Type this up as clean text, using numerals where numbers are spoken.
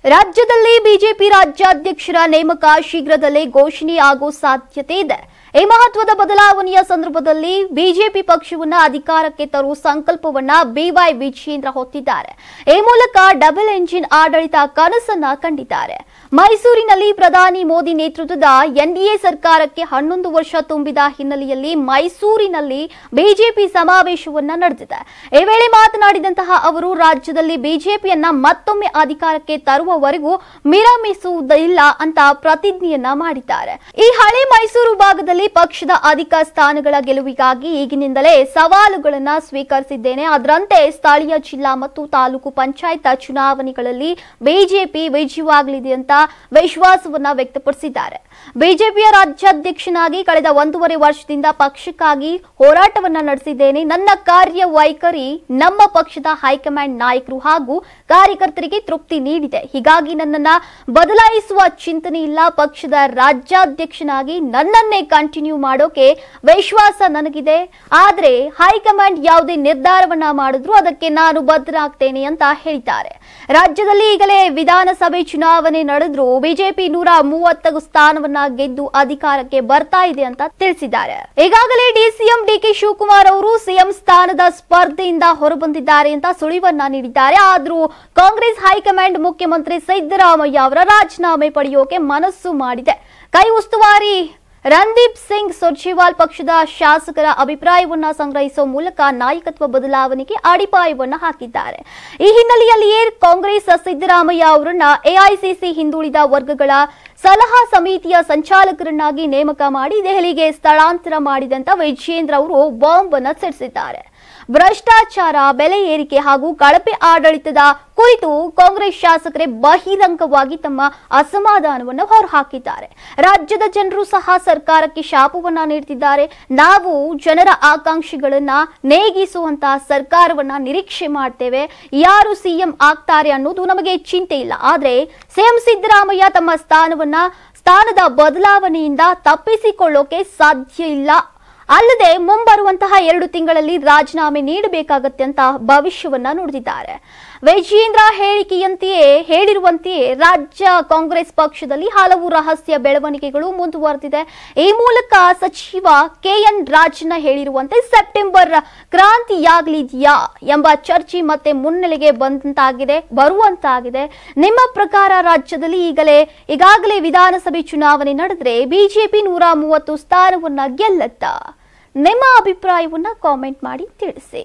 ರಾಜ್ಯದಲ್ಲಿ ಬಿಜೆಪಿ ರಾಜ್ಯಾಧ್ಯಕ್ಷರ ನೇಮಕ ಶೀಘ್ರದಲ್ಲೇ ಘೋಷಣೆ ಆಗೋ ಸಾಧ್ಯತೆ ಇದೆ. ಈ ಮಹತ್ವದ ಬದಲಾವಣೆಯ ಸಂದರ್ಭದಲ್ಲಿ ಬಿಜೆಪಿ ಪಕ್ಷವನ್ನ ಅಧಿಕಾರಕ್ಕೆ ತರುವ ಸಂಕಲ್ಪವನ್ನ ಬಿವೈ ವಿಜಯೇಂದ್ರ ಹೊತ್ತಿದ್ದಾರೆ. ಈ ಮೂಲಕ ಡಬಲ್ ಎಂಜಿನ್ ಆಡಳಿತ ಕನಸನ್ನ ಕಂಡಿದ್ದಾರೆ. ಮೈಸೂರಿನಲ್ಲಿ ಪ್ರಧಾನಿ ಮೋದಿ ನೇತೃತ್ವದ ಎನ್ಡಿಎ ಸರ್ಕಾರಕ್ಕೆ 11 ವರ್ಷ ತುಂಬಿದ ಹಿನ್ನೆಲೆಯಲ್ಲಿ ಮೈಸೂರಿನಲ್ಲಿ ಬಿಜೆಪಿ ಸಮಾವೇಶವನ್ನ ನಡೆದಿದೆ. ಈ ವೇಳೆ ಮಾತನಾಡಿದಂತಹ ಅವರು ರಾಜ್ಯದಲ್ಲಿ ಬಿಜೆಪಿಯನ್ನ ಮತ್ತೊಮ್ಮೆ ಅಧಿಕಾರಕ್ಕೆ ತರುವವರೆಗೂ ವಿರಮಿಸುವುದಿಲ್ಲ ಅಂತ ಪ್ರತಿಜ್ಞೆಯನ್ನ ಮಾಡಿದ್ದಾರೆ. ಈ ಹಳೆ ಮೈಸೂರು ಭಾಗದಲ್ಲಿ ಪಕ್ಷದ ಅಧಿಕ ಸ್ಥಾನಗಳ ಗೆಲುವಿಗಾಗಿ ಈಗಿನಿಂದಲೇ ಸವಾಲುಗಳನ್ನು ಸ್ವೀಕರಿಸಿದ್ದೇನೆ. ಅದರಂತೆ ಸ್ಥಳೀಯ ಜಿಲ್ಲಾ ಮತ್ತು ತಾಲೂಕು ಪಂಚಾಯತ್ ಚುನಾವಣೆಗಳಲ್ಲಿ ಬಿಜೆಪಿ ವಿಜಯವಾಗಲಿದೆ ಅಂತ ವಿಶ್ವಾಸವನ್ನ ವ್ಯಕ್ತಪಡಿಸಿದ್ದಾರೆ. ಬಿಜೆಪಿಯ ರಾಜ್ಯಾಧ್ಯಕ್ಷನಾಗಿ ಕಳೆದ 1.5 ವರ್ಷದಿಂದ ಪಕ್ಷಕ್ಕಾಗಿ ಹೋರಾಟವನ್ನ ನಡೆಸಿದ್ದೇನೆ. ನನ್ನ ಕಾರ್ಯವೈಖರಿ ನಮ್ಮ ಪಕ್ಷದ ಹೈಕಮಾಂಡ್ ನಾಯಕರು ಹಾಗೂ ಕಾರ್ಯಕರ್ತರಿಗೆ ತೃಪ್ತಿ ನೀಡಿದೆ. ಹೀಗಾಗಿ ನನ್ನನ್ನ ಬದಲಾಯಿಸುವ ಚಿಂತನೆ ಇಲ್ಲ. ಪಕ್ಷದ ರಾಜ್ಯಾಧ್ಯಕ್ಷನಾಗಿ ನನ್ನನ್ನೇ ಕಂಟಿನ್ಯೂ ಮಾಡೋಕೆ ವಿಶ್ವಾಸ ನನಗಿದೆ. ಆದ್ರೆ ಹೈಕಮಾಂಡ್ ಯಾವುದೇ ನಿರ್ಧಾರವನ್ನ ಮಾಡಿದ್ರು ಅದಕ್ಕೆ ನಾನು ಬದ್ಧರಾಗ್ತೇನೆ ಅಂತ ಹೇಳಿದ್ದಾರೆ. ರಾಜ್ಯದಲ್ಲಿ ಈಗಲೇ ವಿಧಾನಸಭೆ ಚುನಾವಣೆ ನಡೆದ್ರು ಬಿಜೆಪಿ 130 ಸ್ಥಾನವನ್ನ ಗೆದ್ದು ಅಧಿಕಾರಕ್ಕೆ ಬರ್ತಾ ಇದೆ ಅಂತ ತಿಳಿಸಿದ್ದಾರೆ. ಈಗಾಗಲೇ ಡಿಸಿಎಂ ಡಿಕೆ ಶಿವಕುಮಾರ್ ಅವರು ಸಿಎಂ ಸ್ಥಾನದ ಸ್ಪರ್ಧೆಯಿಂದ ಹೊರಬಂದಿದ್ದಾರೆ ಅಂತ ಸುಳಿವನ್ನ ನೀಡಿದ್ದಾರೆ. ಆದ್ರೂ ಕಾಂಗ್ರೆಸ್ ಹೈಕಮಾಂಡ್ ಮುಖ್ಯಮಂತ್ರಿ ಸಿದ್ದರಾಮಯ್ಯ ಅವರ ರಾಜೀನಾಮೆ ಪಡೆಯೋಕೆ ಮನಸ್ಸು ಮಾಡಿದೆ. ಕೈ ಉಸ್ತುವಾರಿ ರಣದೀಪ್ ಸಿಂಗ್ ಸುರ್ಜೇವಾಲಾ ಪಕ್ಷದ ಶಾಸಕರ ಅಭಿಪ್ರಾಯವನ್ನ ಸಂಗ್ರಹಿಸುವ ಮೂಲಕ ನಾಯಕತ್ವ ಬದಲಾವಣೆಗೆ ಅಡಿಪಾಯವನ್ನ ಹಾಕಿದ್ದಾರೆ. ಈ ಹಿನ್ನೆಲೆಯಲ್ಲಿಯೇ ಕಾಂಗ್ರೆಸ್ ಸಿದ್ದರಾಮಯ್ಯ ಅವರನ್ನ ಎಐಸಿಸಿ ಹಿಂದುಳಿದ ವರ್ಗಗಳ ಸಲಹಾ ಸಮಿತಿಯ ಸಂಚಾಲಕರನ್ನಾಗಿ ನೇಮಕ ಮಾಡಿ ದೆಹಲಿಗೆ ಸ್ಥಳಾಂತರ ಮಾಡಿದಂತ ವಿಜಯೇಂದ್ರ ಅವರು ಬಾಂಬ್ ಅನ್ನು ಸಿಡಿಸಿದ್ದಾರೆ. ಭ್ರಷ್ಟಾಚಾರ, ಬೆಲೆ ಏರಿಕೆ ಹಾಗೂ ಕಳಪೆ ಆಡಳಿತದ ಕುರಿತು ಕಾಂಗ್ರೆಸ್ ಶಾಸಕರೇ ಬಹಿರಂಗವಾಗಿ ತಮ್ಮ ಅಸಮಾಧಾನವನ್ನು ಹೊರಹಾಕಿದ್ದಾರೆ. ರಾಜ್ಯದ ಜನರು ಸಹ ಸರ್ಕಾರಕ್ಕೆ ಶಾಪವನ್ನ ನೀಡುತ್ತಿದ್ದಾರೆ. ನಾವು ಜನರ ಆಕಾಂಕ್ಷೆಗಳನ್ನ ನೇಗಿಸುವಂತಹ ಸರ್ಕಾರವನ್ನ ನಿರೀಕ್ಷೆ ಮಾಡ್ತೇವೆ. ಯಾರು ಸಿಎಂ ಆಗ್ತಾರೆ ಅನ್ನೋದು ನಮಗೆ ಚಿಂತೆ ಇಲ್ಲ. ಆದ್ರೆ ಸಿಎಂ ಸಿದ್ದರಾಮಯ್ಯ ತಮ್ಮ ಸ್ಥಾನದ ಬದಲಾವಣೆಯಿಂದ ತಪ್ಪಿಸಿಕೊಳ್ಳೋಕೆ ಸಾಧ್ಯ ಇಲ್ಲ. ಅಲ್ಲದೆ ಮುಂಬರುವಂತಹ 2 ತಿಂಗಳಲ್ಲಿ ರಾಜೀನಾಮೆ ನೀಡಬೇಕಾಗತ್ತೆ ಅಂತ ಭವಿಷ್ಯವನ್ನ ನುಡಿದಿದ್ದಾರೆ. ವಿಜಯೇಂದ್ರ ಹೇಳಿರುವಂತೆಯೇ ರಾಜ್ಯ ಕಾಂಗ್ರೆಸ್ ಪಕ್ಷದಲ್ಲಿ ಹಲವು ರಹಸ್ಯ ಬೆಳವಣಿಗೆಗಳು ಮುಂದುವರೆದಿದೆ. ಈ ಮೂಲಕ ಸಚಿವ ಕೆಎನ್ ರಾಜಣ್ಣ ಹೇಳಿರುವಂತೆ ಸೆಪ್ಟೆಂಬರ್ ಕ್ರಾಂತಿಯಾಗಲಿದೆಯಾ ಎಂಬ ಚರ್ಚೆ ಮತ್ತೆ ಮುನ್ನೆಲೆಗೆ ಬರುವಂತಾಗಿದೆ. ನಿಮ್ಮ ಪ್ರಕಾರ ರಾಜ್ಯದಲ್ಲಿ ಈಗಾಗಲೇ ವಿಧಾನಸಭೆ ಚುನಾವಣೆ ನಡೆದ್ರೆ ಬಿಜೆಪಿ 130 ಸ್ಥಾನವನ್ನ ಗೆಲ್ಲುತ್ತಾ? ನಿಮ್ಮ ಅಭಿಪ್ರಾಯವನ್ನ ಕಾಮೆಂಟ್ ಮಾಡಿ ತಿಳಿಸಿ.